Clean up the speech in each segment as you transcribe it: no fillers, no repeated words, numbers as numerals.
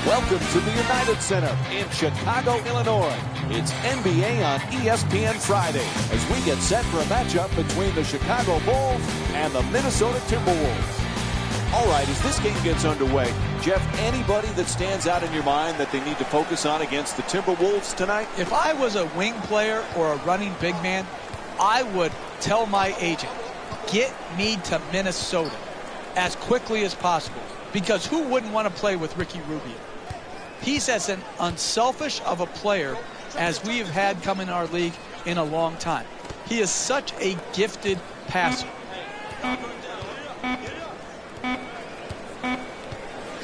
Welcome to the United Center in Chicago, Illinois. It's NBA on ESPN Friday as we get set for a matchup between the Chicago Bulls and the Minnesota Timberwolves. All right, as this game gets underway, Jeff, anybody that stands out in your mind that they need to focus on against the Timberwolves tonight? If I was a wing player or a running big man, I would tell my agent, get me to Minnesota as quickly as possible. Because who wouldn't want to play with Ricky Rubio? He's as an unselfish of a player as we have had come in our league in a long time. He is such a gifted passer.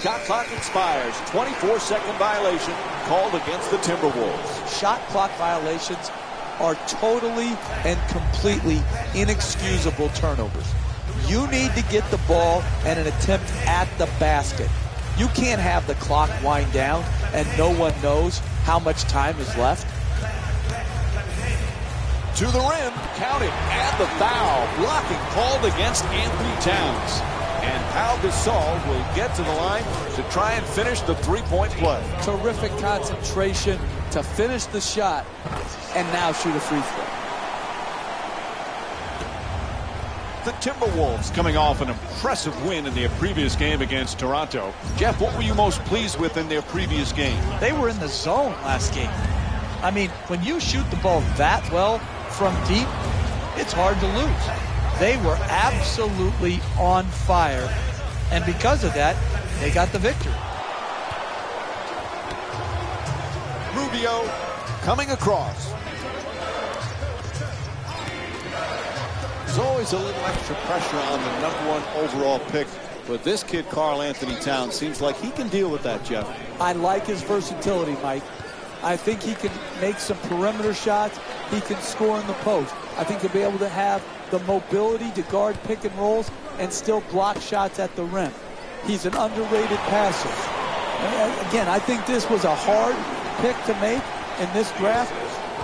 Shot clock expires. 24-second violation called against the Timberwolves. Shot clock violations are totally and completely inexcusable turnovers. You need to get the ball and an attempt at the basket. You can't have the clock wind down and no one knows how much time is left. To the rim, counted, and the foul. Blocking called against Anthony Towns. And Pau Gasol will get to the line to try and finish the three-point play. Terrific concentration to finish the shot and now shoot a free throw. The Timberwolves coming off an impressive win in their previous game against Toronto. Jeff, what were you most pleased with in their previous game? They were in the zone last game. I mean, when you shoot the ball that well from deep, it's hard to lose. They were absolutely on fire, and because of that, they got the victory. Rubio coming across. There's always a little extra pressure on the #1 overall pick, but this kid, Karl Anthony Towns, seems like he can deal with that, Jeff. I like his versatility, Mike. I think he can make some perimeter shots. He can score in the post. I think he'll be able to have the mobility to guard pick and rolls and still block shots at the rim. He's an underrated passer. Again, I think this was a hard pick to make in this draft,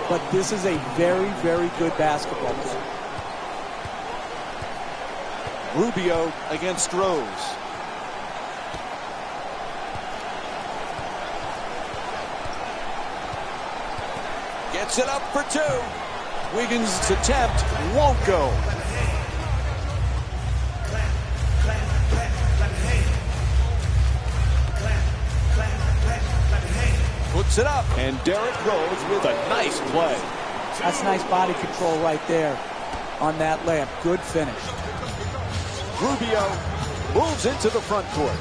but this is a very, very good basketball player. Rubio against Rose. Gets it up for two. Wiggins' attempt won't go. Puts it up, and Derrick Rose with a nice play. That's nice body control right there on that layup. Good finish. Rubio moves into the front court.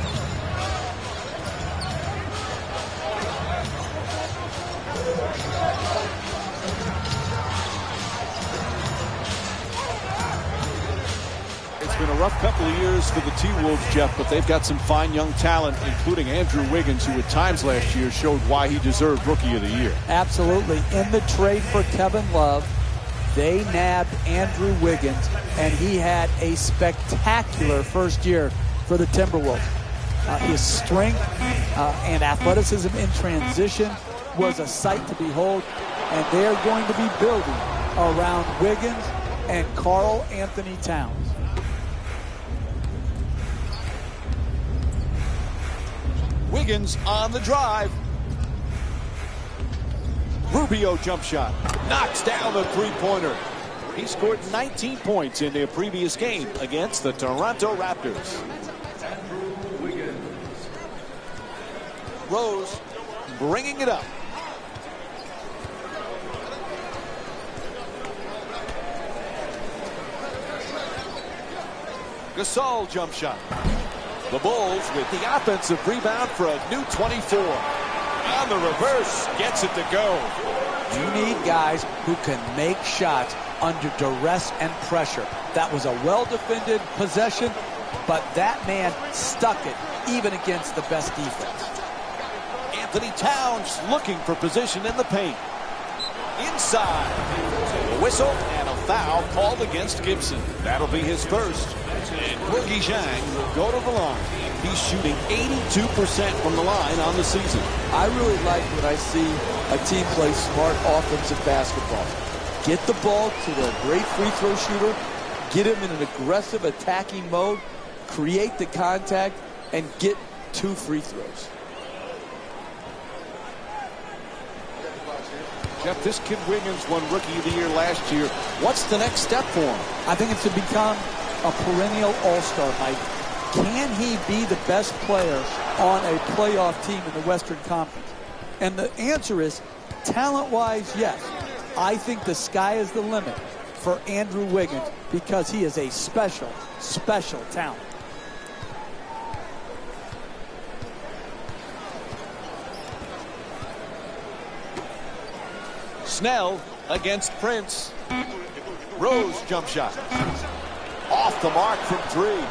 It's been a rough couple of years for the T-Wolves, Jeff, but they've got some fine young talent, including Andrew Wiggins, who at times last year showed why he deserved Rookie of the Year. Absolutely. In the trade for Kevin Love, they nabbed Andrew Wiggins, and he had a spectacular first year for the Timberwolves. His strength and athleticism in transition was a sight to behold, and they're going to be building around Wiggins and Karl Anthony Towns. Wiggins on the drive. Rubio jump shot. Knocks down the three-pointer. He scored 19 points in their previous game against the Toronto Raptors. Rose bringing it up. Gasol jump shot. The Bulls with the offensive rebound for a new 24. On the reverse, gets it to go. You need guys who can make shots under duress and pressure. That was a well-defended possession, but that man stuck it even against the best defense. Anthony Towns looking for position in the paint. Inside. A whistle and a foul called against Gibson. That'll be his first. And Boogie Zhang will go to the line. He's shooting 82% from the line on the season. I really like when I see a team play smart offensive basketball. Get the ball to the great free throw shooter, get him in an aggressive attacking mode, create the contact, and get 2 free throws. Jeff, this kid Wiggins won Rookie of the Year last year. What's the next step for him? I think it's to become a perennial all-star, Mike. Can he be the best player on a playoff team in the Western Conference? And the answer is, talent-wise, yes. I think the sky is the limit for Andrew Wiggins because he is a special, special talent. Snell against Prince. Rose jump shot. Off the mark from three.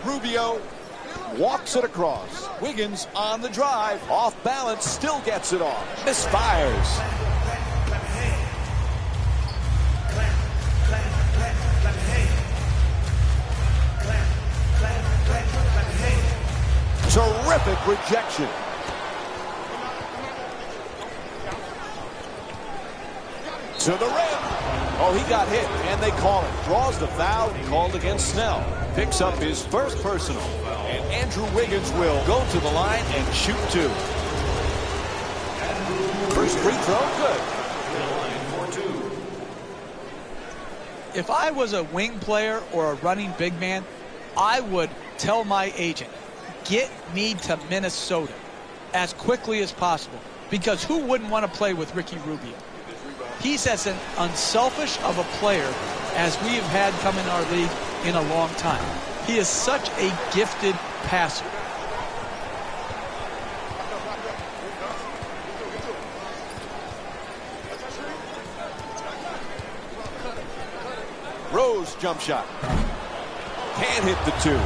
Rubio walks it across. Wiggins on the drive. Off balance, still gets it off. Misfires. Terrific rejection. To the rim. Oh, he got hit, and they call it. Draws the foul called against Snell. Picks up his first personal. And Andrew Wiggins will go to the line and shoot two. First free throw, good. If I was a wing player or a running big man, I would tell my agent, get me to Minnesota as quickly as possible. Because who wouldn't want to play with Ricky Rubio? He's as an unselfish of a player as we have had come in our league in a long time. He is such a gifted passer. Rose jump shot. Can't hit the two.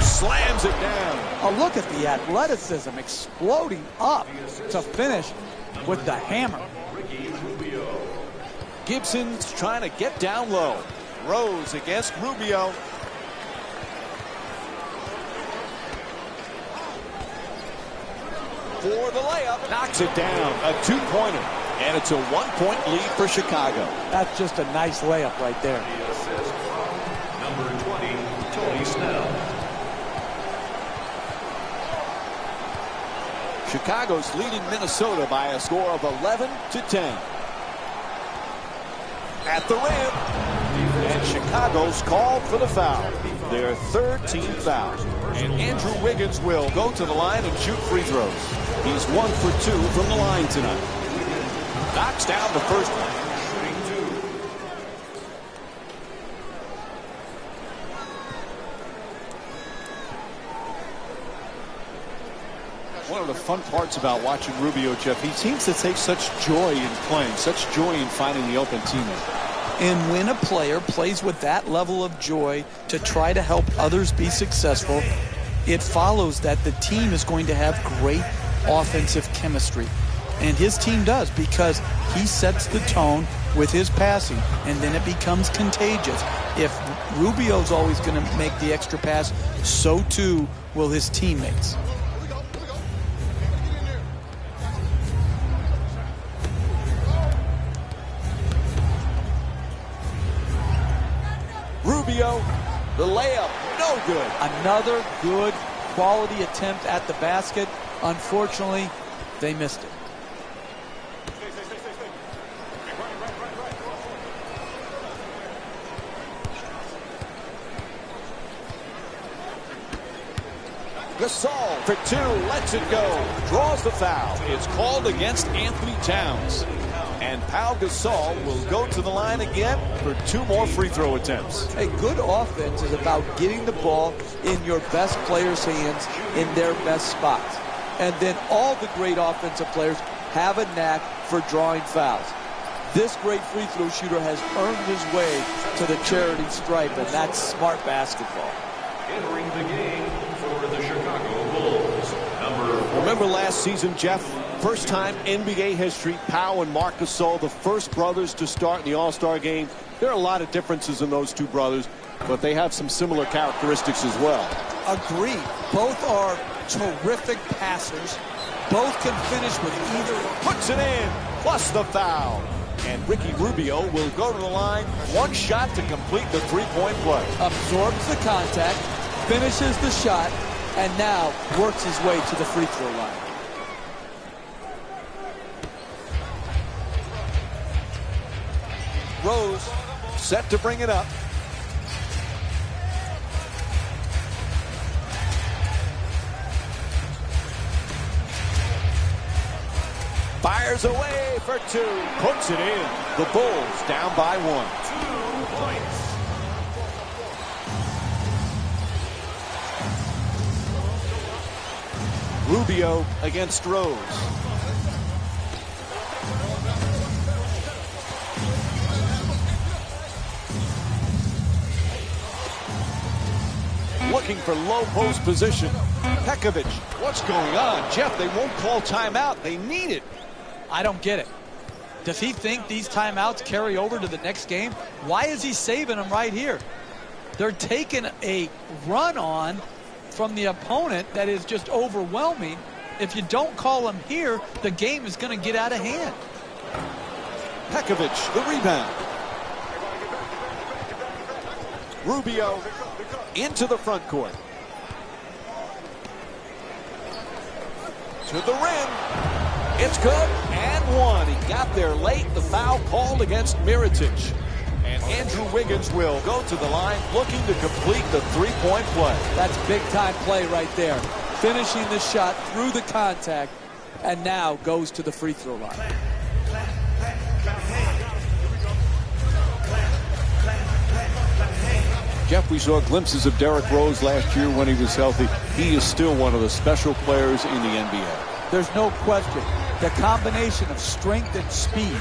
Slams it down. Oh, look at the athleticism exploding up to finish with the hammer. Gibson's trying to get down low. Rose against Rubio. For the layup. Knocks it down. A two-pointer. And it's a one-point lead for Chicago. That's just a nice layup right there. The assist from number 20, Tony Snell. Chicago's leading Minnesota by a score of 11-10. At the rim. And Chicago's called for the foul. Their third team foul. And Andrew Wiggins will go to the line and shoot free throws. He's 1 for 2 from the line tonight. Knocks down the first one. One of the fun parts about watching Rubio, Jeff, he seems to take such joy in playing, such joy in finding the open teammate. And when a player plays with that level of joy to try to help others be successful, it follows that the team is going to have great offensive chemistry. And his team does, because he sets the tone with his passing, and then it becomes contagious. If Rubio's always going to make the extra pass, so too will his teammates. Rubio, the layup, no good. Another good quality attempt at the basket. Unfortunately, they missed it. Gasol for two, lets it go, draws the foul. It's called against Anthony Towns. And Pau Gasol will go to the line again for 2 more free throw attempts. A good offense is about getting the ball in your best players' hands in their best spots. And then all the great offensive players have a knack for drawing fouls. This great free throw shooter has earned his way to the charity stripe, and that's smart basketball. Entering the game for the Chicago Bulls, Remember last season, Jeff? First time NBA history, Pau and Marc Gasol, the first brothers to start in the All-Star game. There are a lot of differences in those two brothers, but they have some similar characteristics as well. Agreed. Both are terrific passers. Both can finish with either. Puts it in, plus the foul. And Ricky Rubio will go to the line. 1 shot to complete the 3-point play. Absorbs the contact, finishes the shot, and now works his way to the free throw line. Rose set to bring it up. Fires away for two. Puts it in. The Bulls down by 1. 2 points. Rubio against Rose. Looking for low post position. Pekovic, what's going on? Jeff, they won't call timeout. They need it. I don't get it. Does he think these timeouts carry over to the next game? Why is he saving them right here? They're taking a run on from the opponent that is just overwhelming. If you don't call them here, the game is going to get out of hand. Pekovic, the rebound. Rubio into the front court. To the rim. It's good, and 1. He got there late. The foul called against Mirotic. And Andrew Wiggins will go to the line looking to complete the three-point play. That's big-time play right there. Finishing the shot through the contact, and now goes to the free throw line. Jeff, we saw glimpses of Derrick Rose last year when he was healthy. He is still one of the special players in the NBA. There's no question. The combination of strength and speed,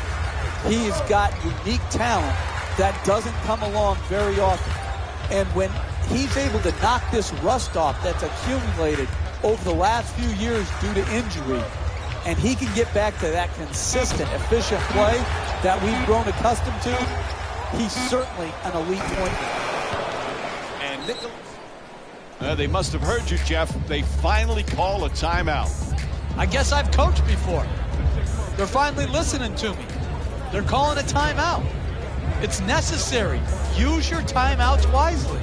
he has got unique talent that doesn't come along very often. And when he's able to knock this rust off that's accumulated over the last few years due to injury, and he can get back to that consistent, efficient play that we've grown accustomed to, he's certainly an elite point guard. And Nicholas. They must have heard you, Jeff. They finally call a timeout. I guess I've coached before. They're finally listening to me. They're calling a timeout. It's necessary. Use your timeouts wisely.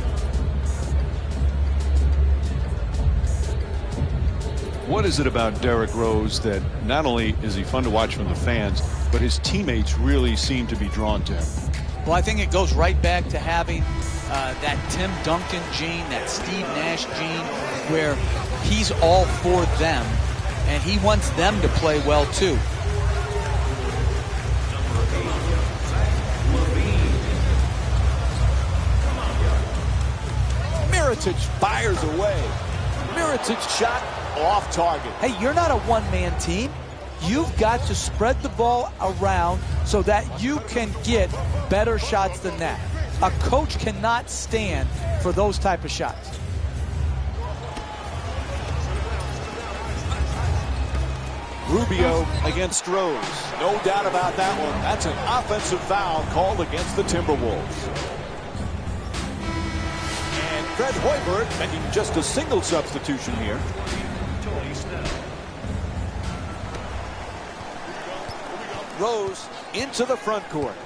What is it about Derrick Rose that not only is he fun to watch from the fans, but his teammates really seem to be drawn to him? Well, I think it goes right back to having that Tim Duncan gene, that Steve Nash gene, where he's all for them, and he wants them to play well too. Mirotic fires away. Mirotic shot off target. Hey, you're not a one-man team. You've got to spread the ball around so that you can get better shots than that. A coach cannot stand for those type of shots. Rubio against Rose. No doubt about that one. That's an offensive foul called against the Timberwolves. And Fred Hoiberg making just a single substitution here. Rose into the front court.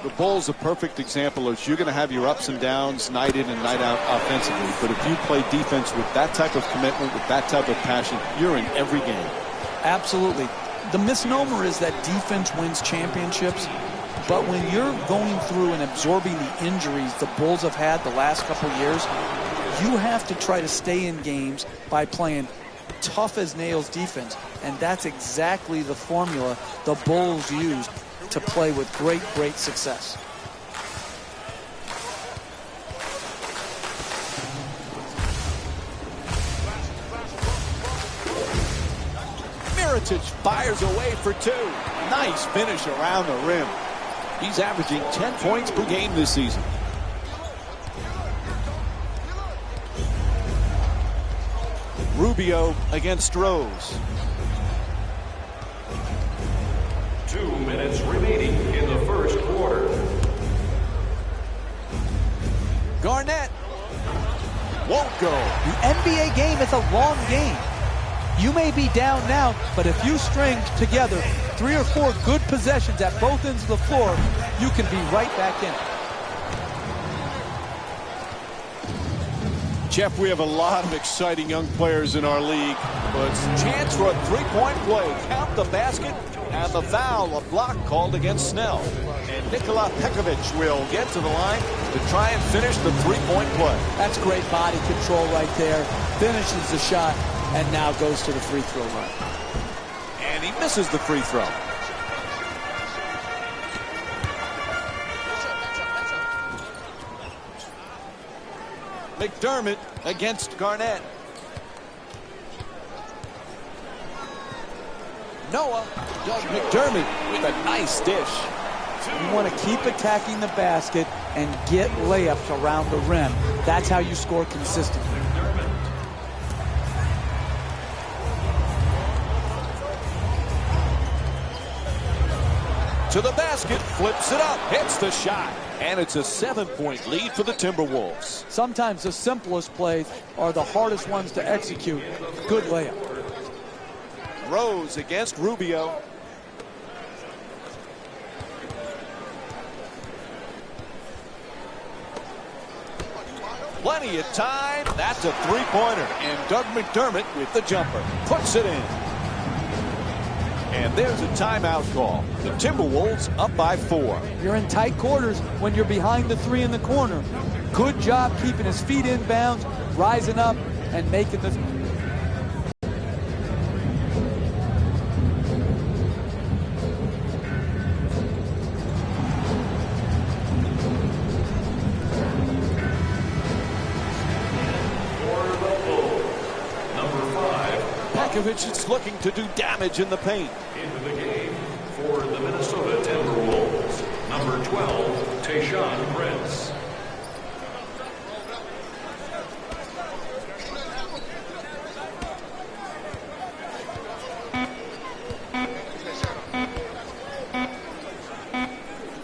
The Bulls a perfect example is you're going to have your ups and downs night in and night out offensively, but if you play defense with that type of commitment, with that type of passion, you're in every game. Absolutely. The misnomer is that defense wins championships, but when you're going through and absorbing the injuries the Bulls have had the last couple years, you have to try to stay in games by playing tough as nails defense, and that's exactly the formula the Bulls used to play with great success. Mirotic fires away for two. Nice finish around the rim. He's averaging 10 points per game this season. Rubio against Rose. 2 minutes remaining in the first quarter. Garnett won't go. The NBA game is a long game. You may be down now, but if you string together 3 or 4 good possessions at both ends of the floor, you can be right back in. Jeff, we have a lot of exciting young players in our league. But it's a chance for a three-point play. Count the basket and the foul, a block called against Snell. And Nikola Pekovic will get to the line to try and finish the three-point play. That's great body control right there. Finishes the shot and now goes to the free throw line. And he misses the free throw. McDermott against Garnett. Noah, Doug McDermott with a nice dish. You want to keep attacking the basket and get layups around the rim. That's how you score consistently. To the basket, flips it up, hits the shot. And it's a 7-point lead for the Timberwolves. Sometimes the simplest plays are the hardest ones to execute. Good layup. Rose against Rubio. Plenty of time. That's a three-pointer. And Doug McDermott with the jumper. Puts it in. And there's a timeout call. The Timberwolves up by 4. You're in tight quarters when you're behind the 3 in the corner. Good job keeping his feet in bounds, rising up, and making the... Pekovic is looking to do damage in the paint. Into the game for the Minnesota Timberwolves, number 12, Tayshaun Prince.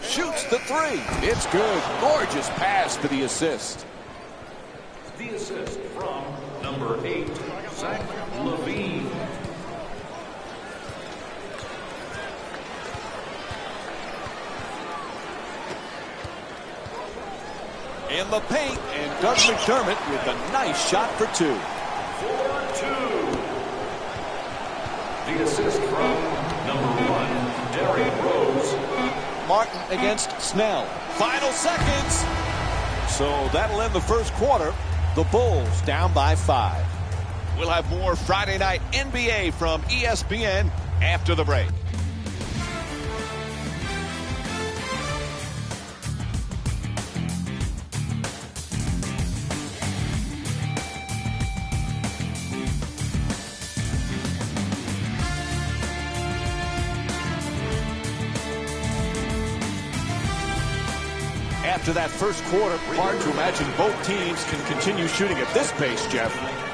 Shoots the 3. It's good. Gorgeous pass for the assist. The assist from number 8, Zach LaVine. In the paint, and Doug McDermott with a nice shot for 2. 4-2. The assist from number 1, Derrick Rose. Martin against Snell. Final seconds. So that'll end the first quarter. The Bulls down by 5. We'll have more Friday night NBA from ESPN after the break. After that first quarter, hard to imagine both teams can continue shooting at this pace, Jeff.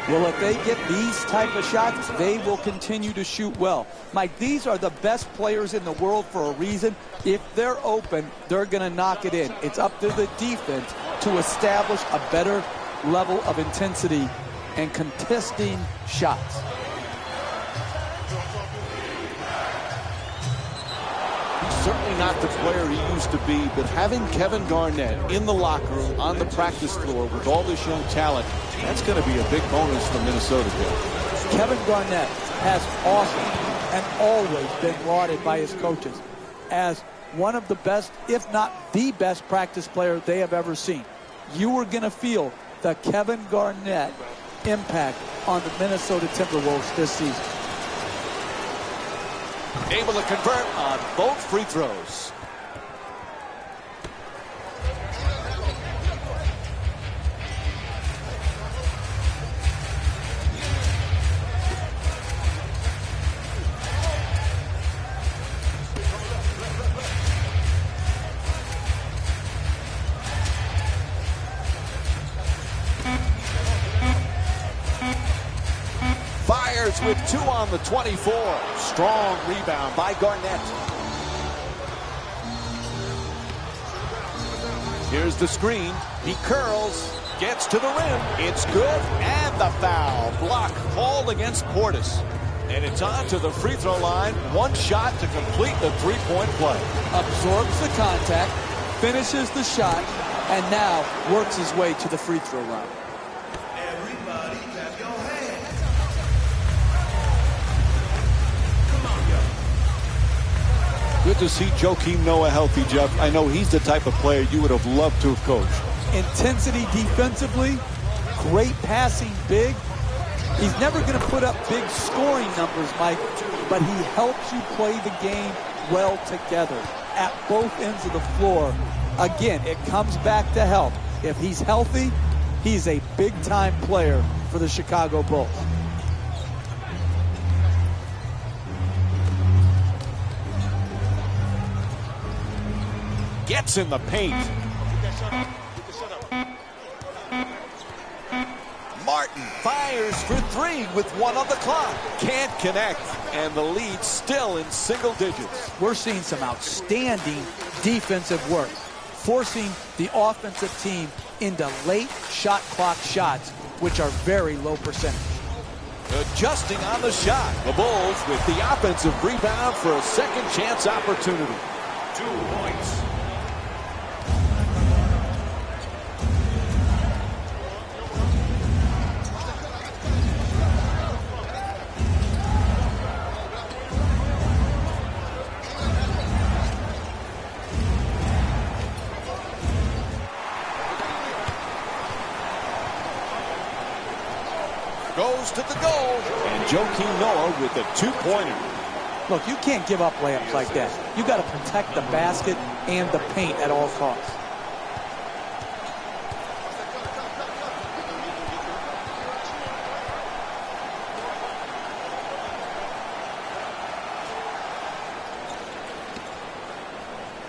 Well, if they get these type of shots, they will continue to shoot well. Mike, these are the best players in the world for a reason. If they're open, they're going to knock it in. It's up to the defense to establish a better level of intensity and contesting shots. Certainly not the player he used to be, but having Kevin Garnett in the locker room, on the practice floor with all this young talent, that's going to be a big bonus for Minnesota, Bill. Kevin Garnett has awesome and always been lauded by his coaches as one of the best, if not the best practice player they have ever seen. You were going to feel the Kevin Garnett impact on the Minnesota Timberwolves this season. Able to convert on both free throws. Fires with 2 on the 24. Strong rebound by Garnett. Here's the screen. He curls. Gets to the rim. It's good. And the foul. Block called against Portis. And it's on to the free throw line. One shot to complete the three-point play. Absorbs the contact, finishes the shot, and now works his way to the free throw line. Everybody clap your hands. Come on, y'all. Good to see Joakim Noah healthy, Jeff. I know he's the type of player you would have loved to have coached. Intensity defensively, great passing big. He's never going to put up big scoring numbers, Mike, but he helps you play the game well together at both ends of the floor. Again, it comes back to health. If he's healthy, he's a big-time player for the Chicago Bulls. Gets in the paint. Martin fires for three with one on the clock. Can't connect, and the lead still in single digits. We're seeing some outstanding defensive work, forcing the offensive team into late shot clock shots, which are very low percentage. Adjusting on the shot. The Bulls with the offensive rebound for a second chance opportunity. 2 points. Goes to the goal. And Joakim Noah with a two-pointer. Look, you can't give up layups like that. You got to protect the basket and the paint at all costs.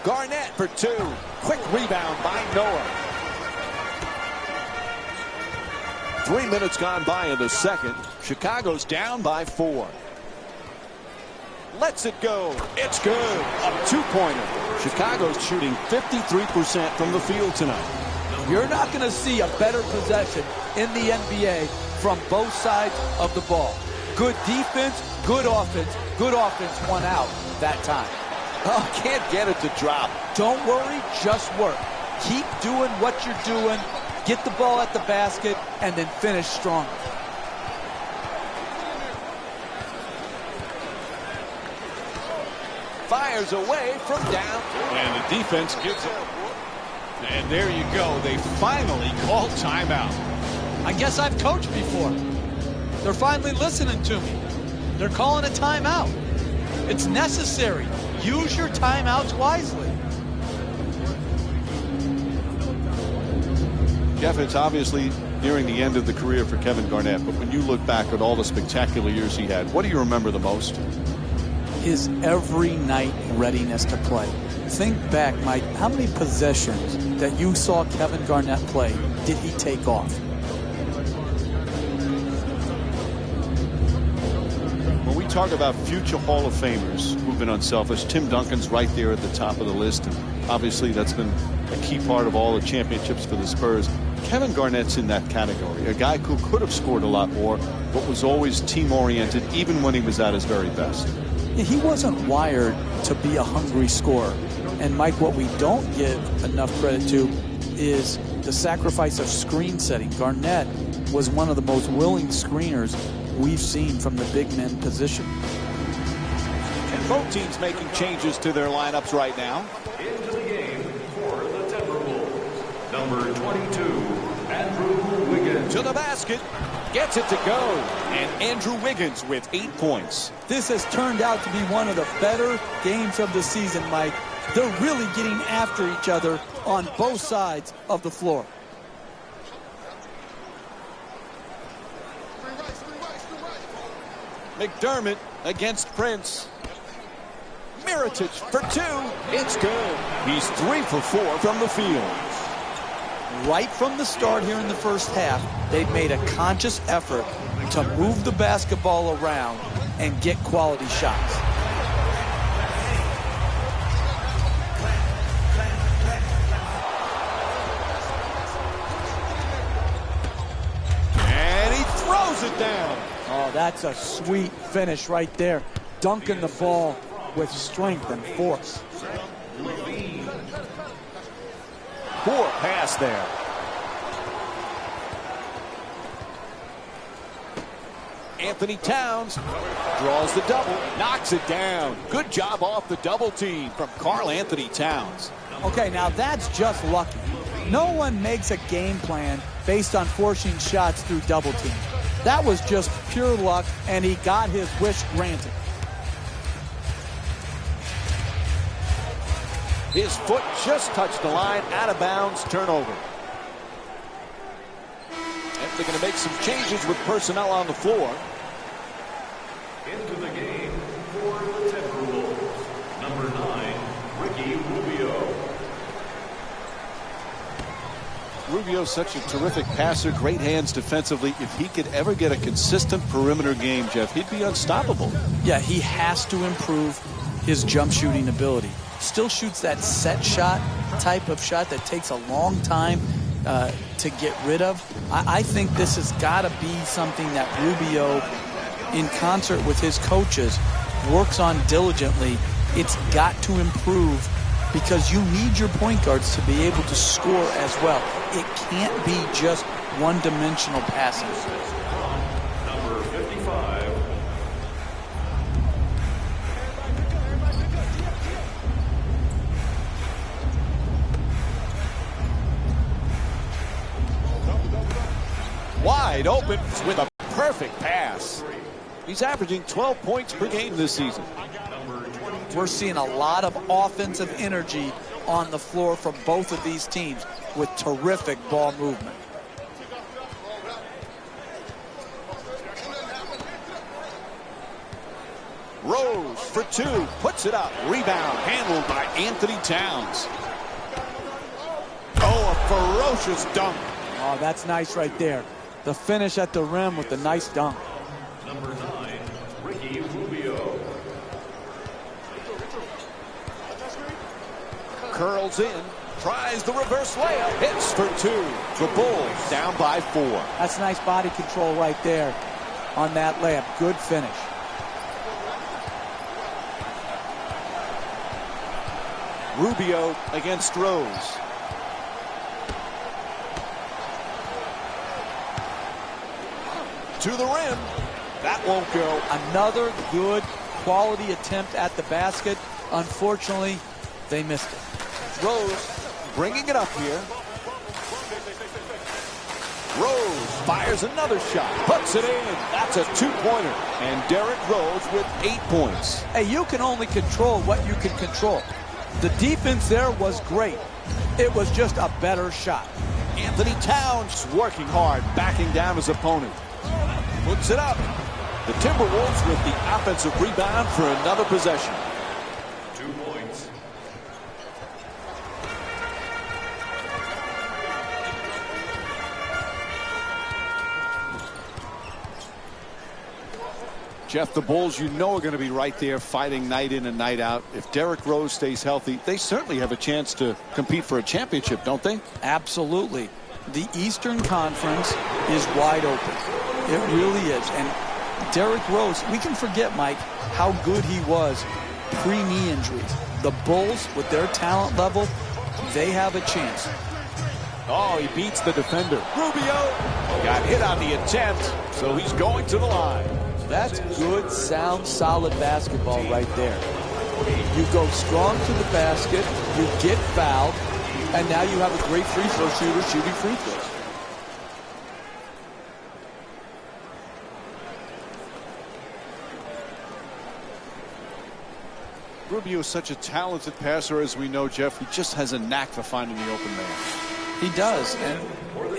Garnett for two. Quick rebound by Noah. 3 minutes gone by in the second. Chicago's down by 4. Lets it go. It's good. A two-pointer. Chicago's shooting 53% from the field tonight. You're not going to see a better possession in the NBA from both sides of the ball. Good defense, good offense. Good offense won out that time. Oh, can't get it to drop. Don't worry, just work. Keep doing what you're doing. Get the ball at the basket, and then finish strong. Fires away from down. And the defense gives up. And there you go. They finally called timeout. I guess I've coached before. They're finally listening to me. They're calling a timeout. It's necessary. Use your timeouts wisely. Jeff, it's obviously nearing the end of the career for Kevin Garnett, but when you look back at all the spectacular years he had, what do you remember the most? His every night readiness to play. Think back, Mike, how many possessions that you saw Kevin Garnett play did he take off? When we talk about future Hall of Famers who've been unselfish, Tim Duncan's right there at the top of the list, and obviously that's been a key part of all the championships for the Spurs. Kevin Garnett's in that category, a guy who could have scored a lot more, but was always team-oriented, even when he was at his very best. He wasn't wired to be a hungry scorer. And, Mike, what we don't give enough credit to is the sacrifice of screen setting. Garnett was one of the most willing screeners we've seen from the big men position. And both teams making changes to their lineups right now. Into the game for the Timberwolves. Number 22, Andrew Wiggins. To the basket. Gets it to go. And Andrew Wiggins with 8 points. This has turned out to be one of the better games of the season, Mike. They're really getting after each other on both sides of the floor. McDermott against Prince. Mirotic for two. It's good. He's 3 for 4 from the field. Right from the start here in the first half, they've made a conscious effort to move the basketball around and get quality shots. throws it down. Oh, that's a sweet finish right there. Dunking the ball with strength and force. Poor pass there. Anthony Towns draws the double, knocks it down. Good job off the double team from Karl Anthony Towns. Okay, now that's just lucky. No one makes a game plan based on forcing shots through double team. That was just pure luck, and he got his wish granted. His foot just touched the line, out of bounds, turnover. And they're going to make some changes with personnel on the floor. Into the game for the Timberwolves, number 9, Ricky Rubio. Rubio's such a terrific passer, great hands defensively. If he could ever get a consistent perimeter game, Jeff, he'd be unstoppable. Yeah, he has to improve his jump shooting ability. Still shoots that set shot type of shot that takes a long time to get rid of. I think this has got to be something that Rubio, in concert with his coaches, works on diligently. It's got to improve because you need your point guards to be able to score as well. It can't be just one-dimensional passing. Number 55. Wide open with a perfect pass. He's averaging 12 points per game this season. We're seeing a lot of offensive energy on the floor from both of these teams with terrific ball movement. Rose for two, puts it up. Rebound handled by Anthony Towns. Oh, a ferocious dunk. Oh, that's nice right there. The finish at the rim with the nice dunk. Number 9, Ricky Rubio. Curls in, tries the reverse layup, hits for two. The Bulls down by 4. That's nice body control right there on that layup. Good finish. Rubio against Rose. To the rim. That won't go. Another good quality attempt at the basket. Unfortunately, they missed it. Rose bringing it up here. Rose fires another shot. Puts it in. That's a two-pointer. And Derrick Rose with 8 points. Hey, you can only control what you can control. The defense there was great. It was just a better shot. Anthony Towns working hard, backing down his opponent. Puts it up. The Timberwolves with the offensive rebound for another possession. 2 points. Jeff, the Bulls, you know, are going to be right there fighting night in and night out. If Derrick Rose stays healthy, they certainly have a chance to compete for a championship, don't they? Absolutely. The Eastern Conference is wide open. It really is. And Derrick Rose, we can forget, Mike, how good he was pre-knee injuries. The Bulls, with their talent level, they have a chance. Oh, he beats the defender. Rubio got hit on the attempt, so he's going to the line. That's good, sound, solid basketball right there. You go strong to the basket, you get fouled, and now you have a great free throw shooter shooting free throws. Rubio is such a talented passer, as we know, Jeff. He just has a knack for finding the open man. He does, and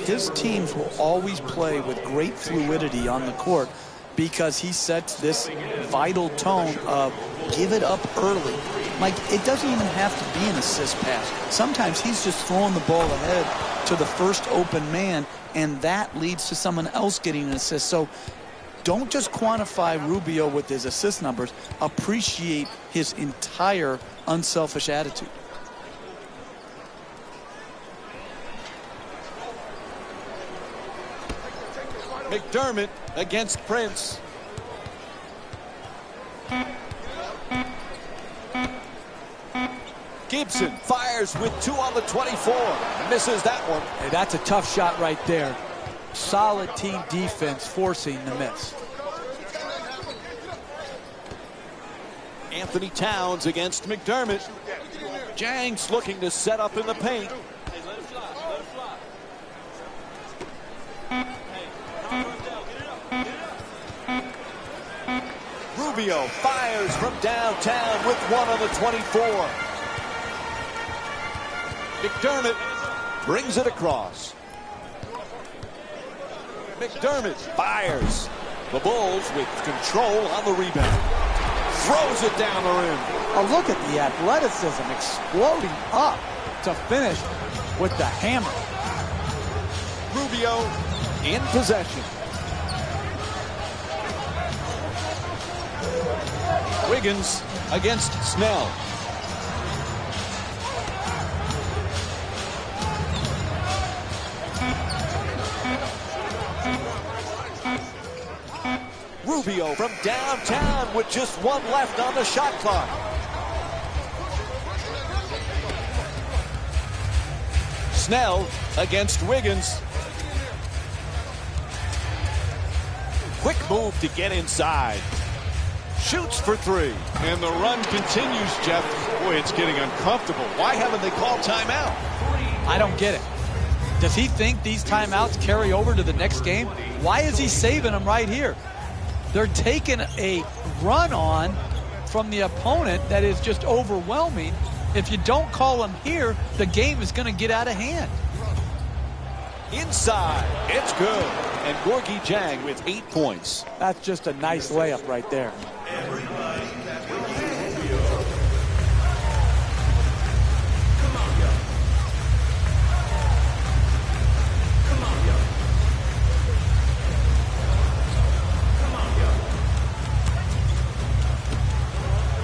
his teams will always play with great fluidity on the court because he sets this vital tone of give it up early. Like, it doesn't even have to be an assist pass. Sometimes he's just throwing the ball ahead to the first open man, and that leads to someone else getting an assist. So don't just quantify Rubio with his assist numbers. Appreciate his entire unselfish attitude. McDermott against Prince. Gibson fires with 2 on the 24. Misses that one. Hey, that's a tough shot right there. Solid team defense forcing the miss. Anthony Towns against McDermott. Jang's looking to set up in the paint. Rubio fires from downtown with 1 on the 24. McDermott brings it across. McDermott fires. The Bulls with control on the rebound. Throws it down the rim. Oh, look at the athleticism exploding up to finish with the hammer. Rubio in possession. Wiggins against Snell. Rubio from downtown with just 1 left on the shot clock. Snell against Wiggins. Quick move to get inside. Shoots for 3. And the run continues, Jeff. Boy, it's getting uncomfortable. Why haven't they called timeout? I don't get it. Does he think these timeouts carry over to the next game? Why is he saving them right here? They're taking a run on from the opponent that is just overwhelming. If you don't call him here, the game is going to get out of hand. Inside, it's good. And Gorgie Jang with 8 points. That's just a nice layup right there.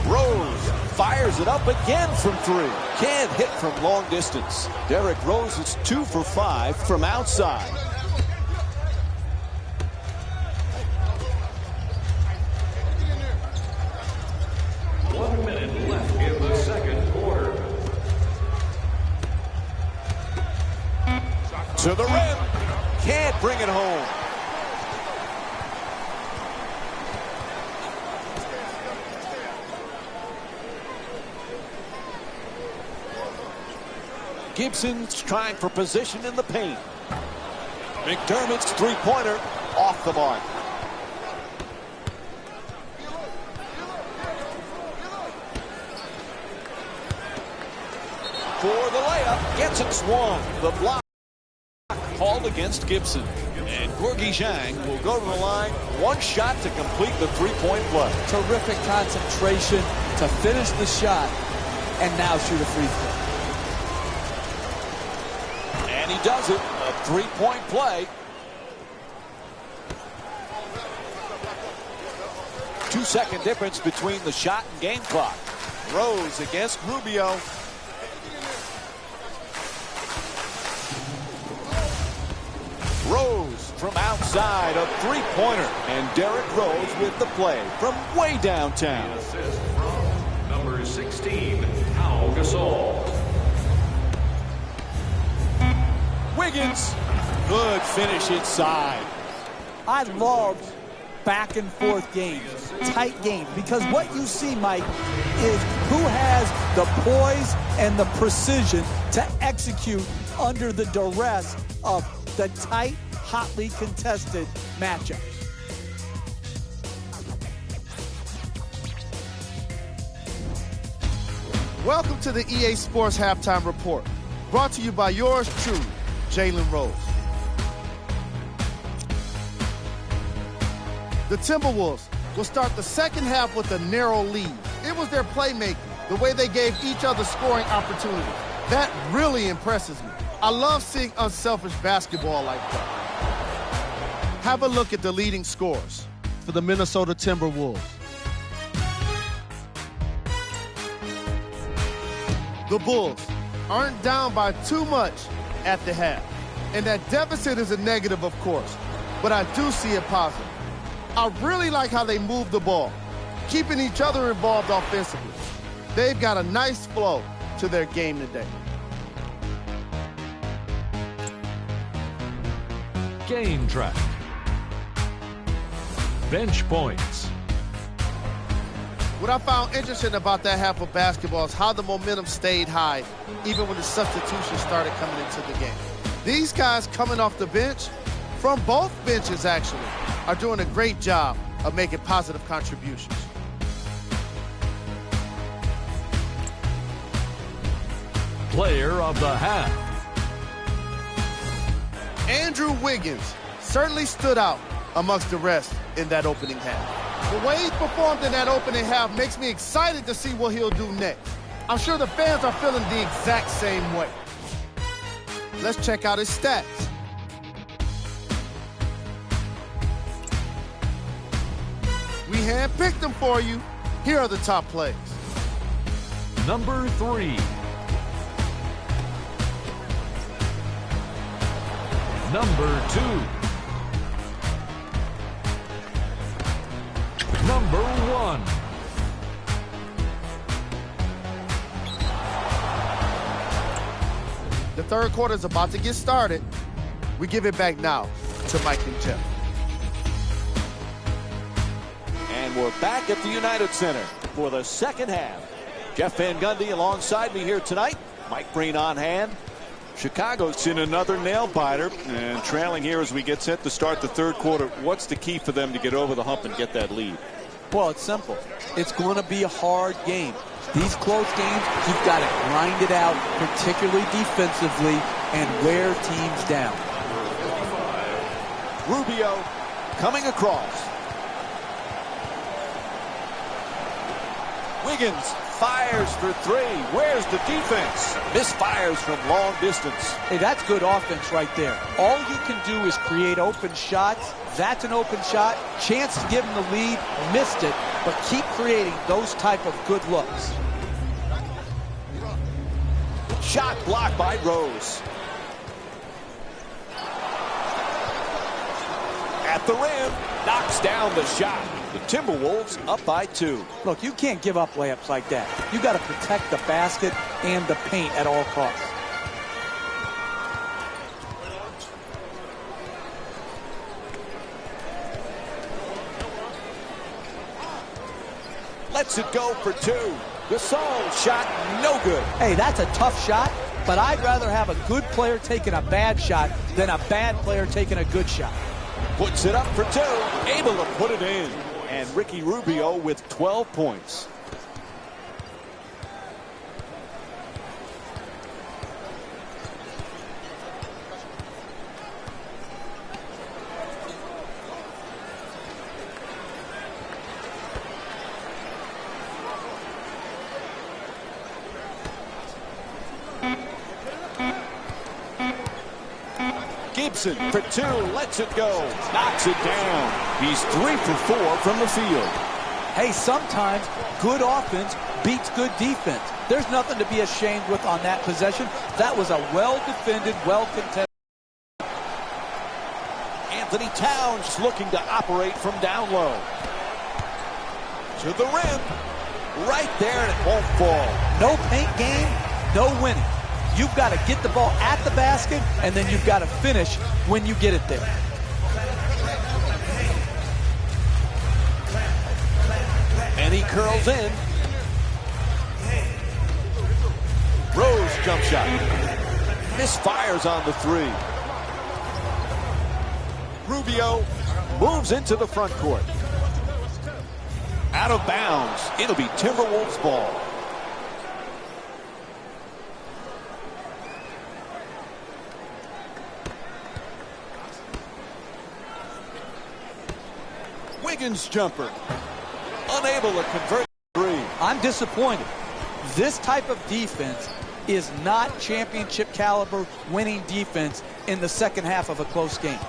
Rose fires it up again from 3. Can't hit from long distance. Derrick Rose is 2 for 5 from outside. To the rim. Can't bring it home. Gibson's trying for position in the paint. McDermott's 3-pointer off the mark. For the layup, gets it swung. The block called against Gibson. And Gorgie Jang will go to the line. 1 shot to complete the 3-point play. Terrific concentration to finish the shot and now shoot a free throw. And he does it. A 3-point play. 2-second difference between the shot and game clock. Rose against Rubio. Rose from outside, a 3-pointer. And Derrick Rose with the play from way downtown. Assist from number 16, Pau Gasol. Wiggins, good finish inside. I love back and forth games, tight games, because what you see, Mike, is who has the poise and the precision to execute under the duress of the tight, hotly contested matchups. Welcome to the EA Sports Halftime Report, brought to you by yours truly, Jalen Rose. The Timberwolves will start the second half with a narrow lead. It was their playmaking, the way they gave each other scoring opportunities. That really impresses me. I love seeing unselfish basketball like that. Have a look at the leading scorers for the Minnesota Timberwolves. The Bulls aren't down by too much at the half. And that deficit is a negative, of course. but I do see it positive. I really like how they move the ball, keeping each other involved offensively. They've got a nice flow to their game today. Game track. Bench points. What I found interesting about that half of basketball is how the momentum stayed high even when the substitutions started coming into the game. These guys coming off the bench, from both benches actually, are doing a great job of making positive contributions. Player of the half. Andrew Wiggins certainly stood out amongst the rest in that opening half. The way he performed in that opening half makes me excited to see what he'll do next. I'm sure the fans are feeling the exact same way. Let's check out his stats. We handpicked them for you. Here are the top plays. Number 3. Number 2. Number 1. The third quarter is about to get started. We give it back now to Mike and Jeff. And we're back at the United Center for the second half. Jeff Van Gundy alongside me here tonight. Mike Breen on hand. Chicago's in another nail-biter and trailing here as we get set to start the third quarter. What's the key for them to get over the hump and get that lead? Well, it's simple. It's going to be a hard game. These close games, you've got to grind it out, particularly defensively, and wear teams down. Rubio coming across. Wiggins fires for 3. Where's the defense? Misfires from long distance. Hey, that's good offense right there. All you can do is create open shots. That's an open shot. Chance to give him the lead. Missed it, but keep creating those type of good looks. Shot blocked by Rose. At the rim, knocks down the shot. The Timberwolves up by 2. Look, you can't give up layups like that. You got to protect the basket and the paint at all costs. Lets it go for 2. Gasol shot no good. Hey, that's a tough shot, but I'd rather have a good player taking a bad shot than a bad player taking a good shot. Puts it up for 2. Able to put it in. And Ricky Rubio with 12 points. Gibson for 2, lets it go, knocks it down. He's 3 for 4 from the field. Hey, sometimes good offense beats good defense. There's nothing to be ashamed with on that possession. That was a well-defended, well-contested. Anthony Towns looking to operate from down low. To the rim. Right there, and it won't fall. No paint game, no winning. You've got to get the ball at the basket, and then you've got to finish when you get it there. And he curls in. Rose jump shot. Misfires on the 3. Rubio moves into the front court. Out of bounds. It'll be Timberwolves ball. Wiggins jumper. Unable to convert 3. I'm disappointed. This type of defense is not championship caliber winning defense in the second half of a close game.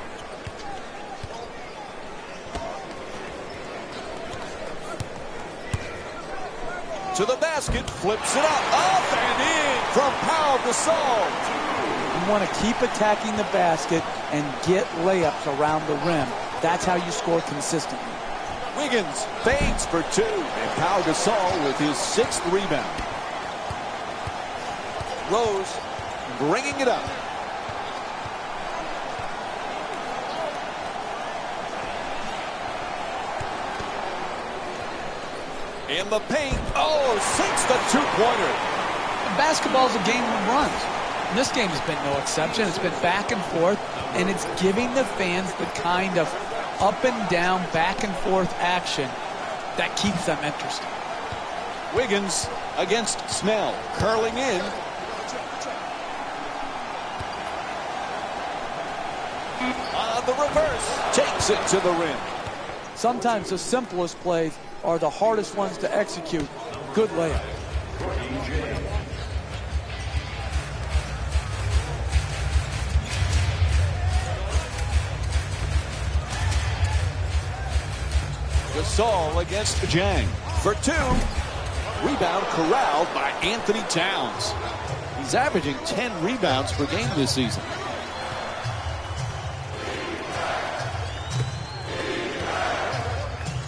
To the basket, flips it up and in from Pau Gasol. You want to keep attacking the basket and get layups around the rim. That's how you score consistently. Wiggins fades for two, and Pau Gasol with his 6th rebound. Rose bringing it up. In the paint. Oh, sinks the two-pointer. Basketball's a game of runs. And this game has been no exception. It's been back and forth, and it's giving the fans the kind of up and down, back and forth action that keeps them interested. Wiggins against Snell, curling in. On the reverse, takes it to the rim. Sometimes the simplest plays are the hardest ones to execute. Good layup. Gasol against Jang for two. Rebound corralled by Anthony Towns. He's averaging 10 rebounds per game this season.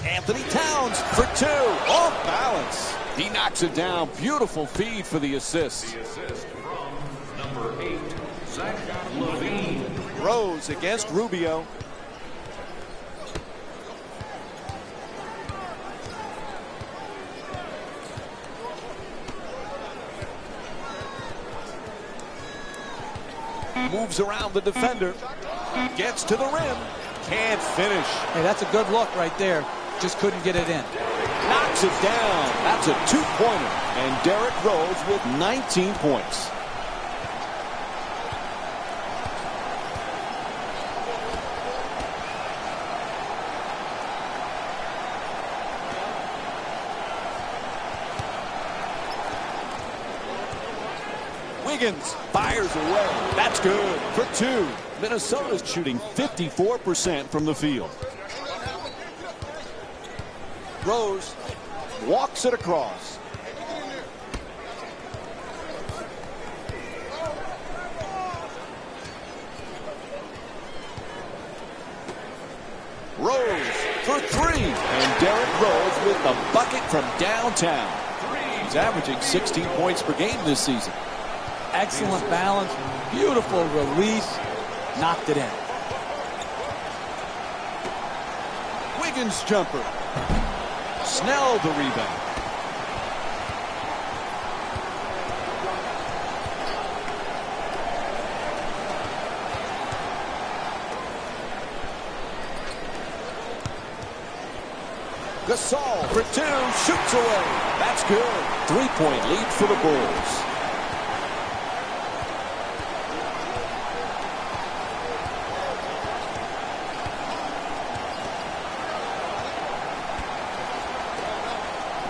Anthony Towns for two. Off balance. He knocks it down. Beautiful feed for the assist. The assist from number 8, Zach LaVine. Rose against Rubio. Moves around the defender. Gets to the rim. Can't finish. Hey, that's a good look right there. Just couldn't get it in. Knocks it down. That's a two-pointer. And Derrick Rose with 19 points. Wiggins fires away. That's good for two. Minnesota's shooting 54% from the field. Rose walks it across. Rose for three. And Derrick Rose with the bucket from downtown. He's averaging 16 points per game this season. Excellent balance, beautiful release, knocked it in. Wiggins jumper. Snell the rebound. Gasol for two, shoots away. That's good. 3-point lead for the Bulls.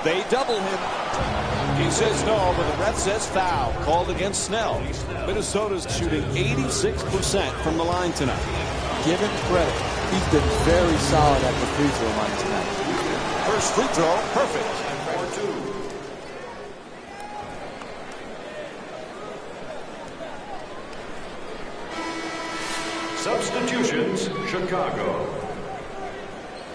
They double him. He says no, but the ref says foul. Called against Snell. Minnesota's shooting 86% from the line tonight. Give him credit. He's been very solid at the free throw line tonight. First free throw, perfect. Substitutions, Chicago.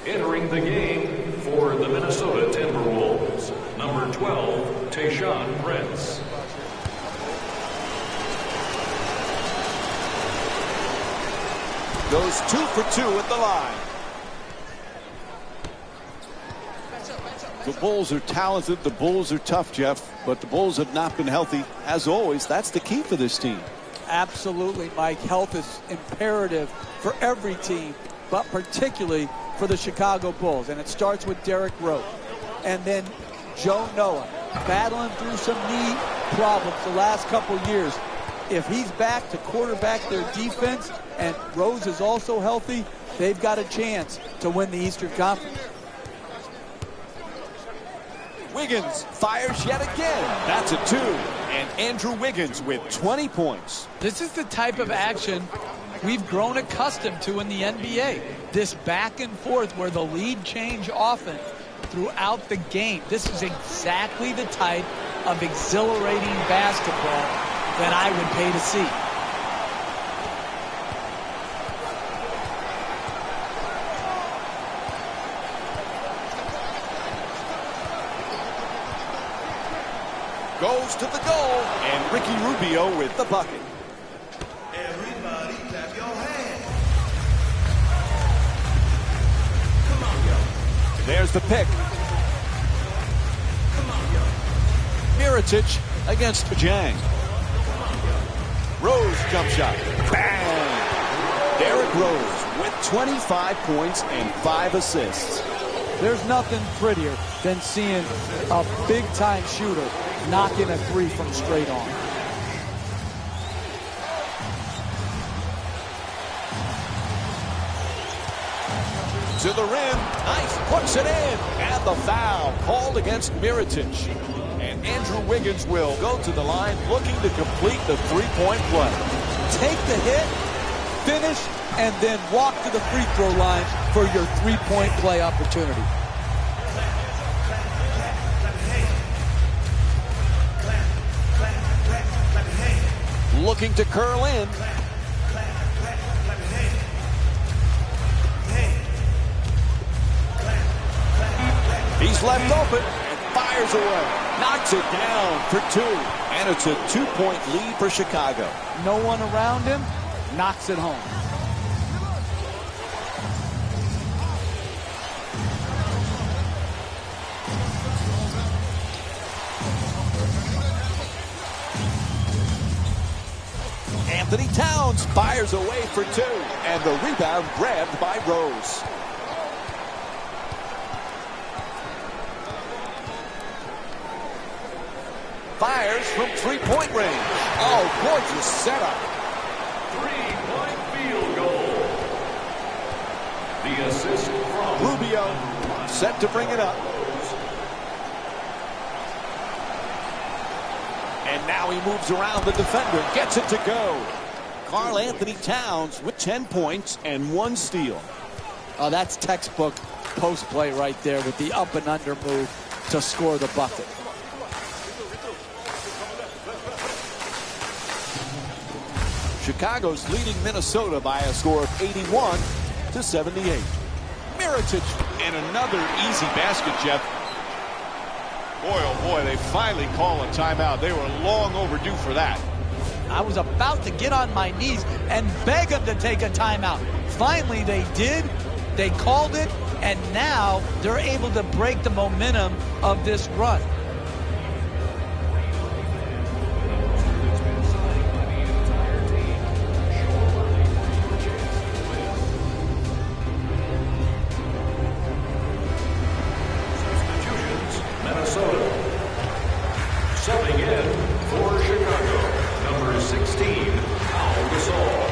Entering the game for the Minnesota Timberwolves, number 12, Tayshaun Prince. Goes 2 for 2 at the line. The Bulls are talented. The Bulls are tough, Jeff. But the Bulls have not been healthy. As always, that's the key for this team. Absolutely, Mike. Health is imperative for every team, but particularly for the Chicago Bulls. And it starts with Derrick Rose. And then Joe Noah, battling through some knee problems the last couple years. If he's back to quarterback their defense and Rose is also healthy, they've got a chance to win the Eastern Conference. Wiggins fires yet again. That's a 2. And Andrew Wiggins with 20 points. This is the type of action we've grown accustomed to in the NBA. This back and forth where the lead change often throughout the game. This is exactly the type of exhilarating basketball that I would pay to see. goes to the goal. And Ricky Rubio with The bucket. Everybody clap your hands. Come on, yo. There's the pick. Come on, yo. Mirotic against Jang. Rose jump shot. Bang! Derrick Rose with 25 points and 5 assists. There's nothing prettier than seeing a big-time shooter knocking a three from straight on. To the rim. Nice. Puts it in. And the foul called against Mirotic. And Andrew Wiggins will go to the line looking to complete the three-point play. Take the hit, finish, and then walk to the free throw line for your three-point play opportunity. Looking to curl in. He's left open and fires away. Knocks it down for 2. And it's a 2-point lead for Chicago. No one around him, knocks it home. Anthony Towns fires away for 2. And the rebound grabbed by Rose. Fires from three-point range. Oh, gorgeous setup. 3-point field goal. The assist from Rubio set to bring it up. And now he moves around the defender. Gets it to go. Karl Anthony Towns with 10 points and 1 steal. Oh, that's textbook post play right there with the up and under move to score the bucket. Chicago's leading Minnesota by a score of 81-78. Mirotic and another easy basket, Jeff. Boy, oh boy, they finally call a timeout. They were long overdue for that. I was about to get on my knees and beg them to take a timeout. Finally, they did. They called it, and now they're able to break the momentum of this run. Minnesota. Subbing in for Chicago, number 16, Al Gasol.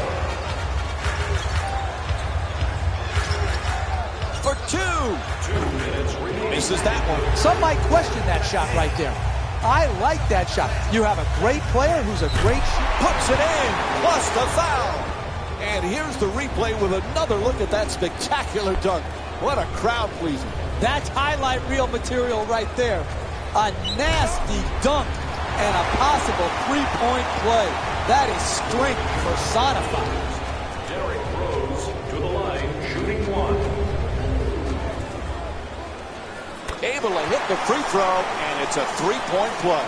for 2. 2 minutes remaining. Misses that one. Some might question that shot right there. I like that shot. You have a great player who's a great shooter. Puts it in, plus the foul. And here's the replay with another look at that spectacular dunk. What a crowd pleaser. That's highlight reel material right there. A nasty dunk and a possible three-point play. That is strength personified. Derrick Rose to the line, shooting 1. Able to hit the free throw, and it's a three-point play.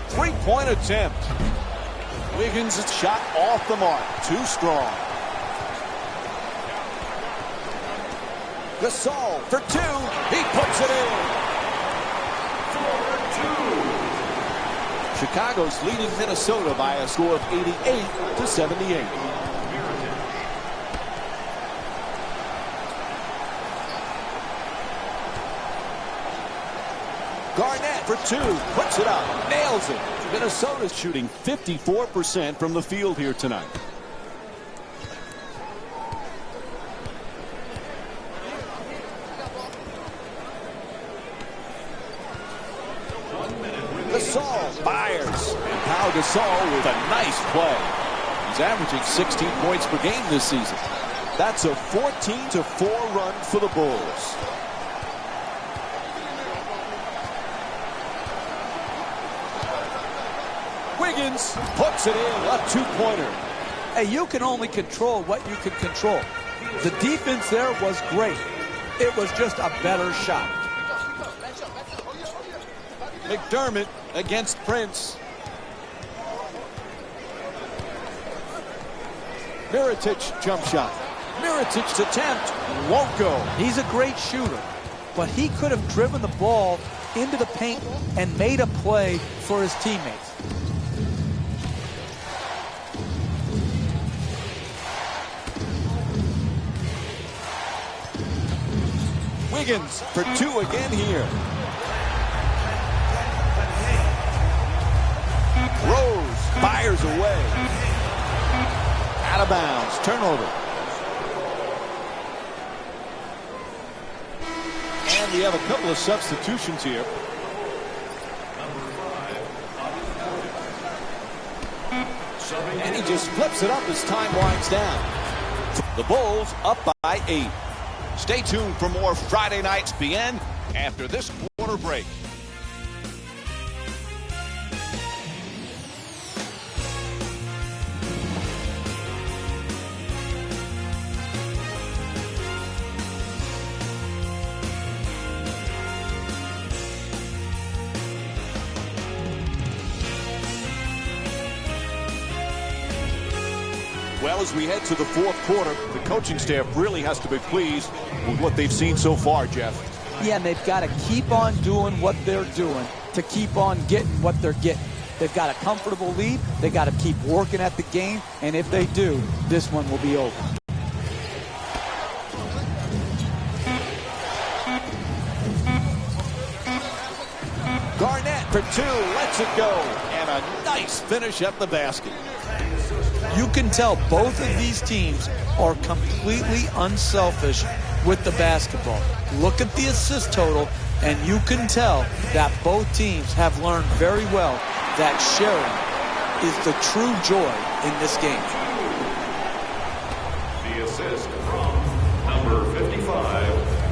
Three-point attempt. Wiggins' shot off the mark. Too strong. Gasol for 2. He puts it in. For 2. Chicago's leading Minnesota by a score of 88-78. Garnett for 2. Puts it up. Nails it. Minnesota's shooting 54% from the field here tonight. Gasol fires. And Pau Gasol with a nice play. He's averaging 16 points per game this season. That's a 14-4 run for the Bulls. Wiggins puts it in, a two-pointer. Hey, you can only control what you can control. The defense there was great. It was just a better shot. McDermott against Prince. Mirotic jump shot. Mirotic's attempt won't go. He's a great shooter, but he could have driven the ball into the paint and made a play for his teammates. Wiggins for two again here. Rose fires away. Out of bounds. Turnover. And we have a couple of substitutions here. And he just flips it up as time winds down. The Bulls up by 8. Stay tuned for more Friday Nights BN after this quarter break. Well, as we head to the fourth quarter, the coaching staff really has to be pleased with what they've seen so far, Jeff. Yeah, and they've got to keep on doing what they're doing to keep on getting what they're getting. They've got a comfortable lead. They've got to keep working at the game, and if they do, this one will be over. Garnett for two, lets it go, and a nice finish at the basket. You can tell both of these teams are completely unselfish with the basketball. Look at the assist total, and you can tell that both teams have learned very well that sharing is the true joy in this game. The assist from number 55.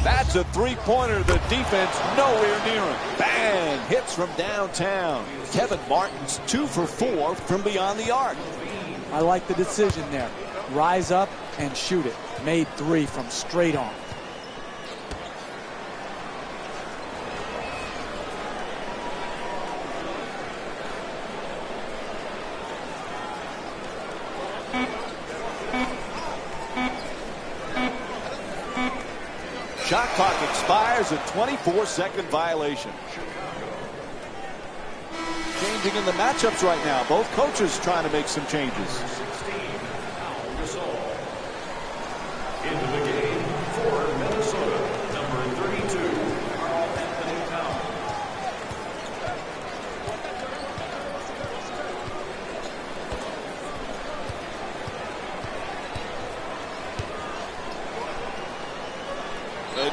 That's a three-pointer. The defense nowhere near him. Bang! Hits from downtown. Kevin Martin's 2 for 4 from beyond the arc. I like the decision there. Rise up and shoot it. Made 3 from straight on. Shot clock expires, a 24-second violation. Changing in the matchups right now. Both coaches trying to make some changes. 16, into the game for Minnesota, number 32, Karl-Anthony Towns.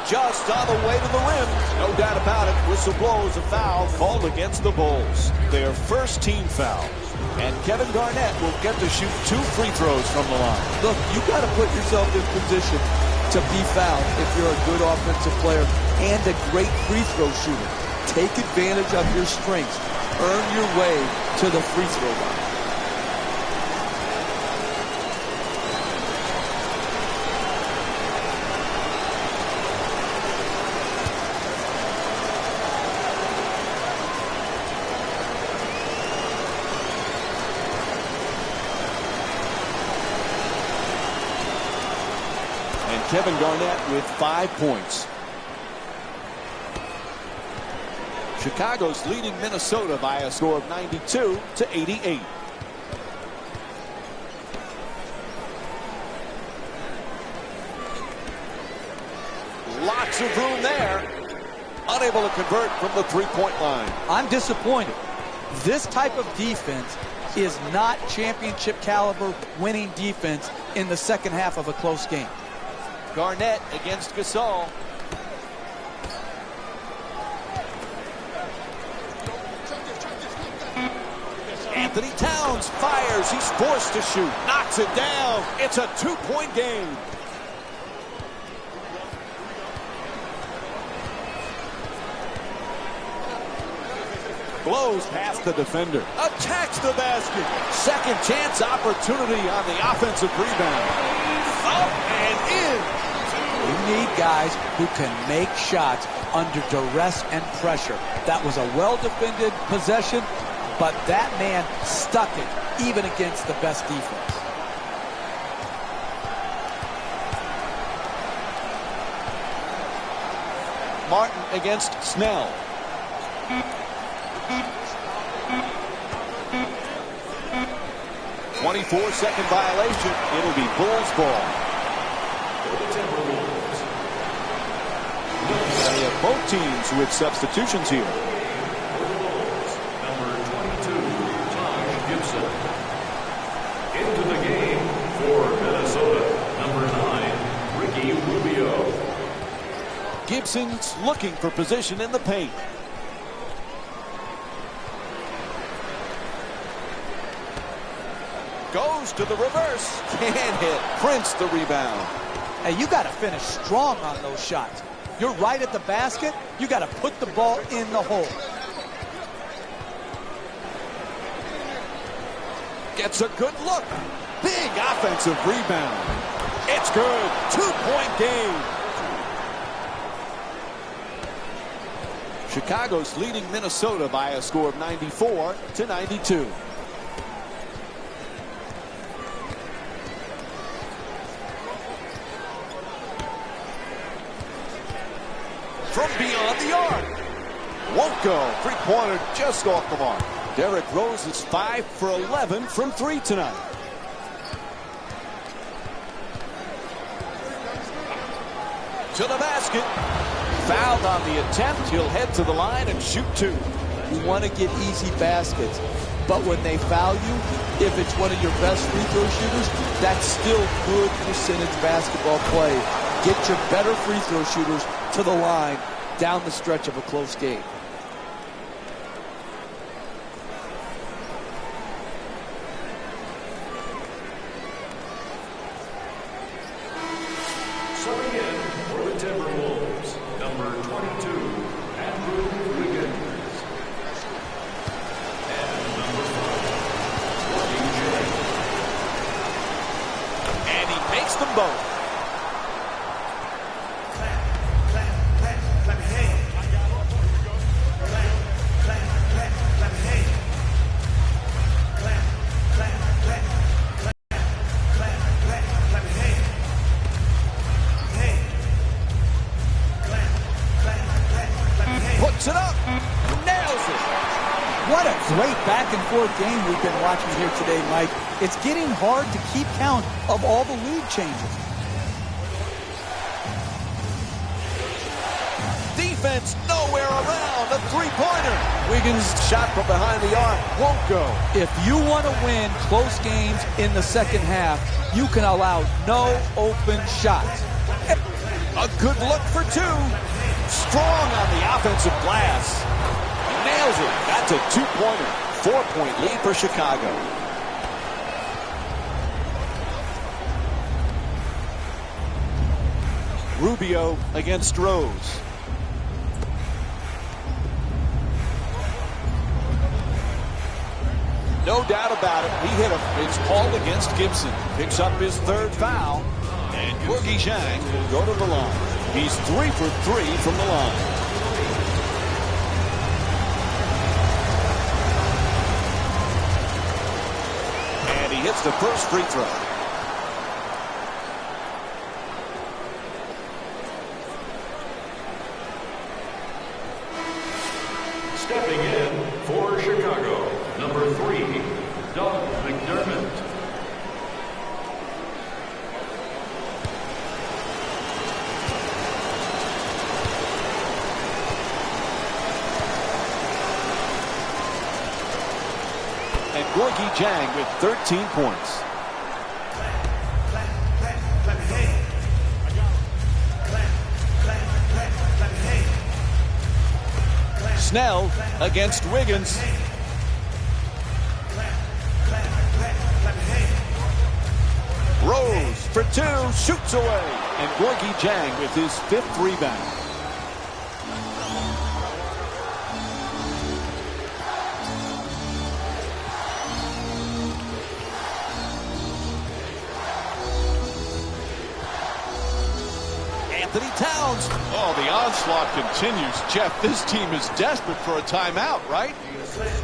Just on the way to the rim. No doubt about it. Whistle blows, a foul called against the Bulls. Their first team foul. And Kevin Garnett will get to shoot 2 free throws from the line. Look, you got to put yourself in position to be fouled if you're a good offensive player and a great free throw shooter. Take advantage of your strengths. Earn your way to the free throw line. Kevin Garnett with 5 points. Chicago's leading Minnesota by a score of 92-88. Lots of room there. Unable to convert from the three-point line. I'm disappointed. This type of defense is not championship caliber winning defense in the second half of a close game. Garnett against Gasol. Anthony Towns fires. He's forced to shoot. Knocks it down. It's a 2-point game. Blows past the defender. Attacks the basket. Second chance opportunity on the offensive rebound. Up and in. You need guys who can make shots under duress and pressure. That was a well-defended possession, but that man stuck it even against the best defense. Martin against Snell. "24-second violation." It'll be Bulls ball. We have both teams with substitutions here. Number 22, Taj Gibson. Into the game for Minnesota, number 9, Ricky Rubio. Gibson's looking for position in the paint. Goes to the reverse. Can't hit. Prince the rebound. Hey, you got to finish strong on those shots. You're right at the basket. You got to put the ball in the hole. Gets a good look. Big offensive rebound. It's good. 2-point game. Chicago's leading Minnesota by a score of 94-92. From beyond the arc. Won't go. Three-pointer just off the mark. Derrick Rose is 5 for 11 from 3 tonight. To the basket. Fouled on the attempt. He'll head to the line and shoot 2. You want to get easy baskets, but when they foul you, if it's one of your best free throw shooters, that's still good percentage basketball play. Get your better free throw shooters to the line down the stretch of a close game. Subbing in for the Timberwolves, number 22, Andrew Wiggins. And number 5, Rodney Jay. And he makes them both. Puts it up. Nails it. What a great back-and-forth game we've been watching here today, Mike. It's getting hard to keep count of all the lead changes. Defense nowhere around. A three-pointer. Wiggins shot from behind the arc. Won't go. If you want to win close games in the second half, you can allow no open shots. A good look for 2. Strong on the offensive glass. Nails it. That's a 2-pointer. 4-point lead for Chicago. Rubio against Rose. No doubt about it. He hit him. It's called against Gibson. Picks up his 3rd foul. And Gorgui Dieng will go to the line. He's 3 for 3 from the line. And he hits the first free throw. Stepping in for Chicago, number 3, Doug McDermott. And Gorgui Dieng with 13 points. Snell against Wiggins. Rose for 2, shoots away. And Gorgui Dieng with his 5th rebound. Anthony Towns. Oh, the onslaught continues. Jeff, this team is desperate for a timeout, right?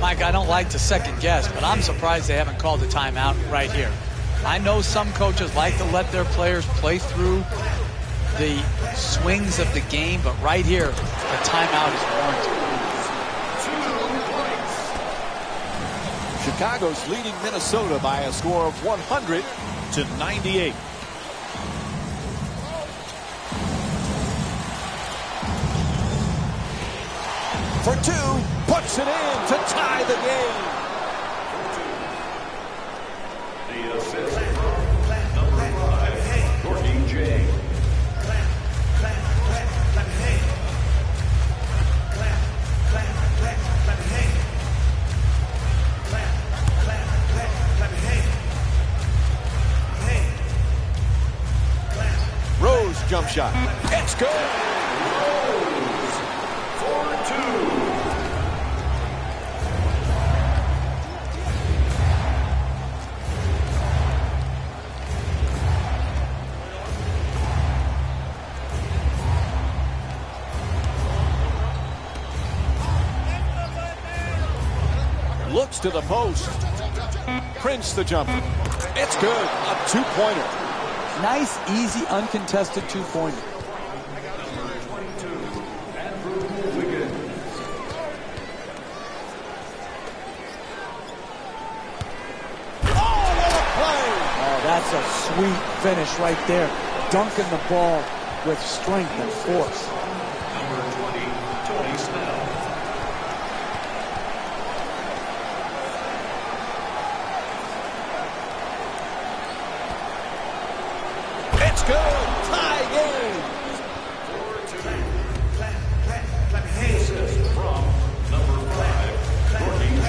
Mike, I don't like to second guess, but I'm surprised they haven't called a timeout right here. I know some coaches like to let their players play through the swings of the game, but right here, a timeout is warranted. Chicago's leading Minnesota by a score of 100-98. For two, puts it in to tie the game. The assist from number 5, Dorothy J. Rose jump shot. It's good. Rose for 2. Looks to the post. Prince the jumper. It's good. A two-pointer. Nice, easy, uncontested two-pointer. Oh, what a play! Oh, that's a sweet finish right there. Dunking the ball with strength and force. Number 20, Tony Snell. It's good. Tie game. Assist from number 5, Dorothy J.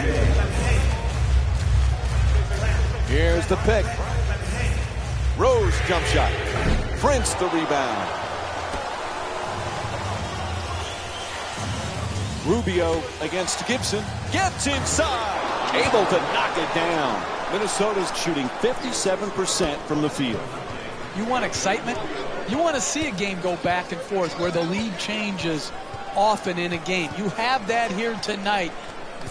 Here's the pick. Rose jump shot. Prince the rebound. Rubio against Gibson. Gets inside. Able to knock it down. Minnesota's shooting 57% from the field. You want excitement? You want to see a game go back and forth where the lead changes often in a game. You have that here tonight.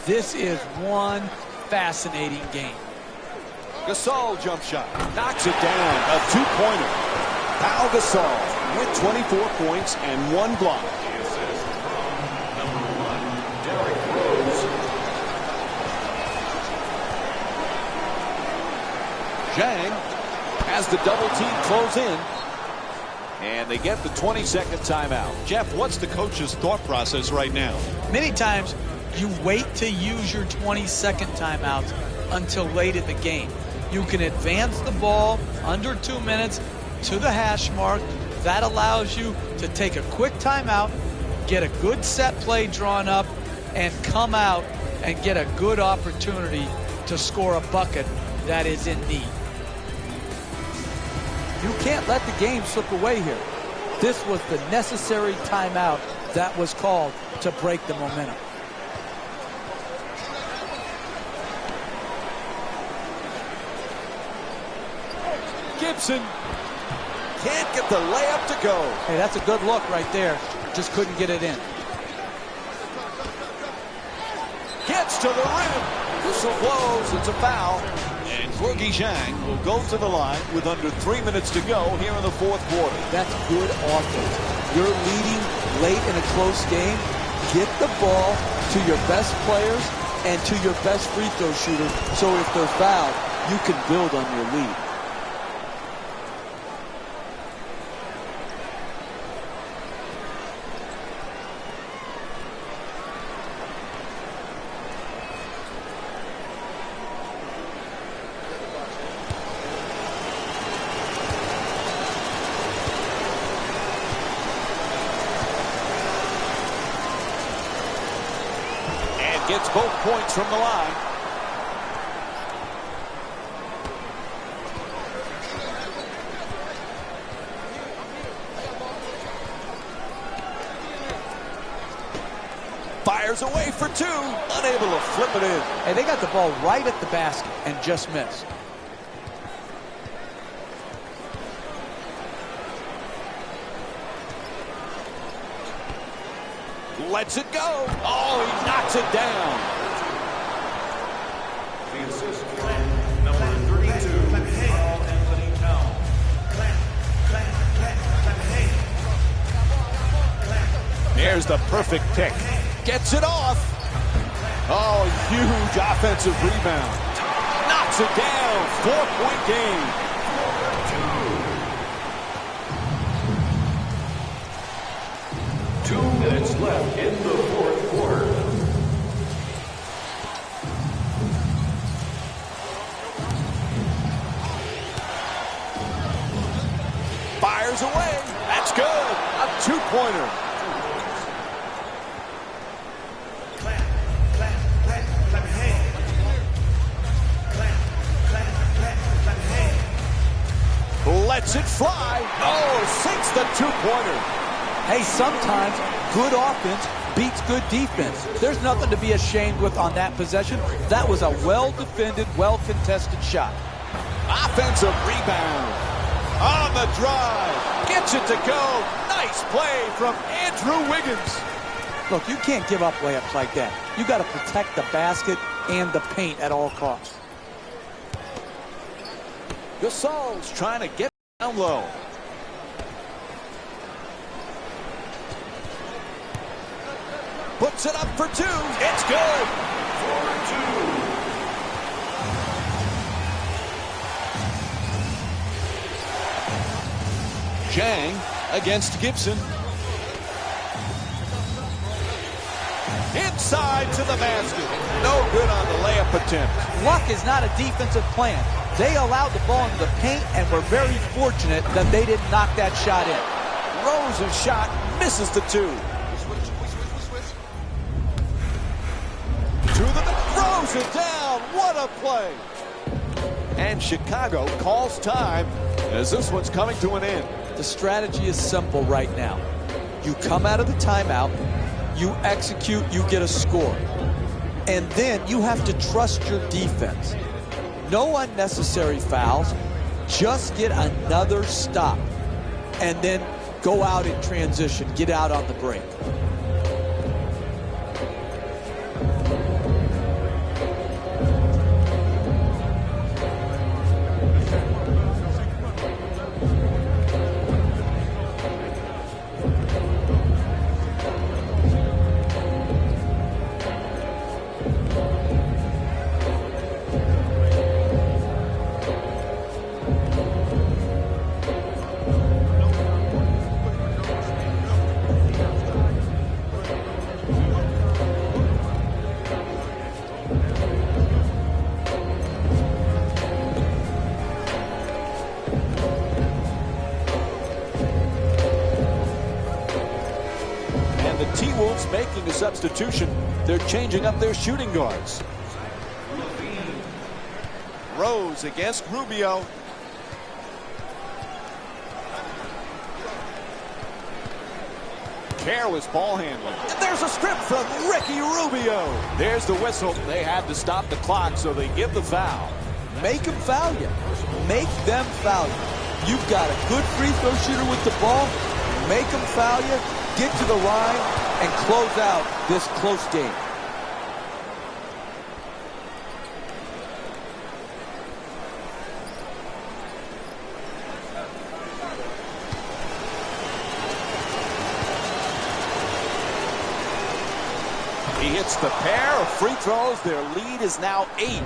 This is one fascinating game. Gasol jump shot. Knocks it down. A two-pointer. Pau Gasol with 24 points and 1 block. The assist from number 1, Derrick Rose. Zhang has the double team close in. And they get the 20-second timeout. Jeff, what's the coach's thought process right now? Many times you wait to use your 20-second timeouts until late in the game. You can advance the ball under 2 minutes to the hash mark. That allows you to take a quick timeout, get a good set play drawn up, and come out and get a good opportunity to score a bucket that is in need. You can't let the game slip away here. This was the necessary timeout that was called to break the momentum. Gibson can't get the layup to go. Hey, that's a good look right there. Just couldn't get it in. Gets to the rim. Whistle blows. It's a foul. And Gorgie Zhang will go to the line with under 3 minutes to go here in the fourth quarter. That's good offense. You're leading late in a close game. Get the ball to your best players and to your best free throw shooter, so if they're fouled, you can build on your lead. Gets both points from the line. Fires away for two. Unable to flip it in. And they got the ball right at the basket and just missed. Lets it go. Oh, he knocks it down. The assist from number 32, Carl Anthony Towns. There's the perfect pick. Gets it off. Oh, huge offensive rebound. Knocks it down. 4-point game. 2 minutes left in the fourth quarter. Fires away. That's good. A two-pointer. Lets it fly. Oh, sinks the two-pointer. Hey, sometimes good offense beats good defense. There's nothing to be ashamed with on that possession. That was a well-defended, well-contested shot. Offensive rebound. On the drive. Gets it to go. Nice play from Andrew Wiggins. Look, you can't give up layups like that. You got to protect the basket and the paint at all costs. Gasol's trying to get down low. Puts it up for two. It's good. For 2. Jang against Gibson. Inside to the basket. No good on the layup attempt. Luck is not a defensive plan. They allowed the ball into the paint and were very fortunate that they didn't knock that shot in. Rose's shot misses the two. Throws it down. What a play. And Chicago calls time as this one's coming to an end. The strategy is simple right now. You come out of the timeout, you execute, you get a score. And then you have to trust your defense. No unnecessary fouls. Just get another stop. And then go out in transition. Get out on the break. T-Wolves making a substitution. They're changing up their shooting guards. Rose against Rubio. Careless ball handling. And there's a strip from Ricky Rubio. There's the whistle. They had to stop the clock, so they give the foul. Make them foul you. Make them foul you. You've got a good free throw shooter with the ball. Make them foul you. Get to the line and close out this close game. He hits the pair of free throws. Their lead is now 8.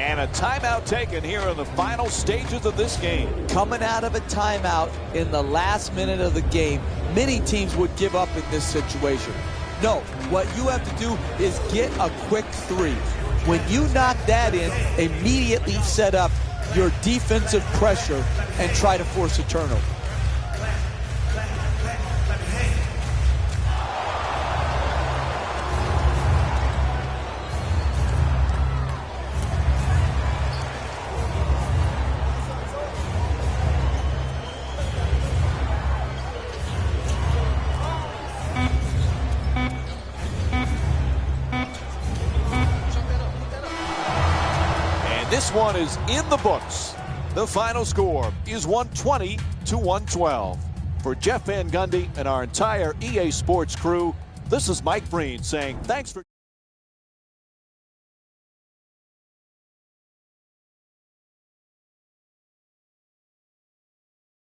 And a timeout taken here in the final stages of this game. Coming out of a timeout in the last minute of the game, many teams would give up in this situation. No, what you have to do is get a quick three. When you knock that in, immediately set up your defensive pressure and try to force a turnover. This one is in the books. The final score is 120-112. For Jeff Van Gundy and our entire EA Sports crew, This is Mike Breen saying thanks for